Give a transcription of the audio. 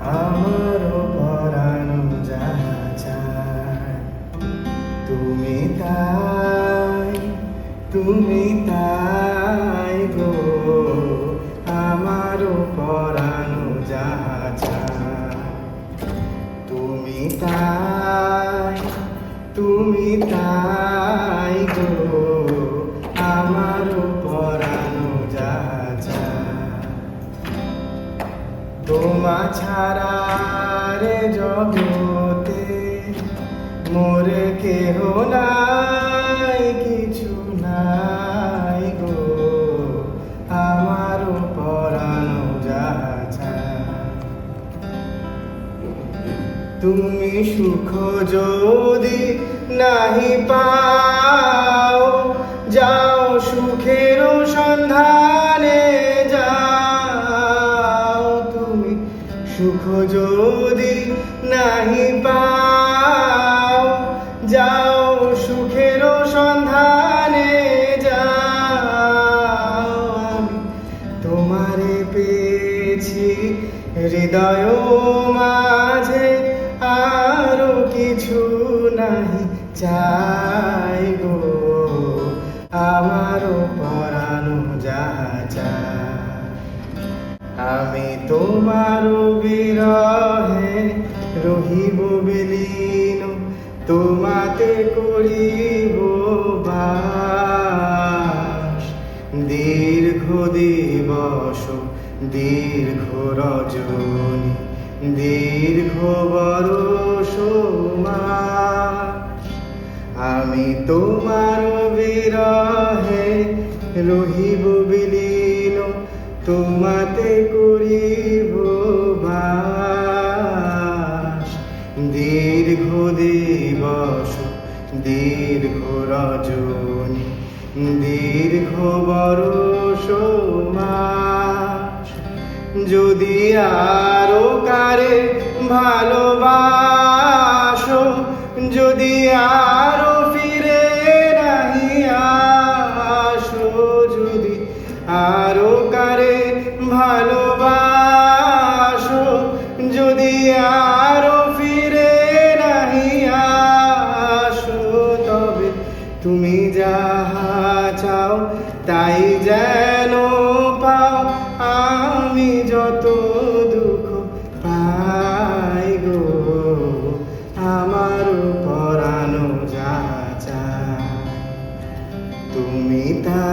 আমারও পরানো যাহা চায়, তুমি তাই, তুমি তাই গো, আমারও পরানো যাহা চায়, তুমি তাই, তুমি তাই গো, আমারও পরানো যাহা চায়। তোমা ছাড়া রে জগতে মোর কেহ নাই, কিছু নাই গো, আমারও পরানো যাহা চায়। তুমি সুখ যদি নাহি পাও, যাও সুখের সন্ধানে যাও। তুমি সুখ যদি নাহি পাও, যাও সুখের সন্ধানে যাও। আমি তোমারে পেয়েছি হৃদয় মাঝে, আরো কিছু নাহি চাই গো, আমারও পরানো যাহা চায়। আমি তোমার বিরহে রহিব বিলীন, তোমাতে করিব বাস। দীর্ঘ দিবস দীর্ঘ রজনী, দীর্ঘ বরষ মাস। আমি তোমার বিরহে রহিব বিলীন, তোমাতে করিব বাস। দীর্ঘ দিবস দীর্ঘ রজনী, দীর্ঘ বরষ মাস। যদি আরো কারে ভালোবাসো, যদি আরো ফিরে নাহি আসো, যদি আরো কারে ভালোবাসো, যদি আরো ফিরে নাহি আসো, তবে তুমি যাহা চাও তাই যেন পাও। আমি যত দুঃখ পাই গো, আমারও পরানো যাহা চায়, তুমি তা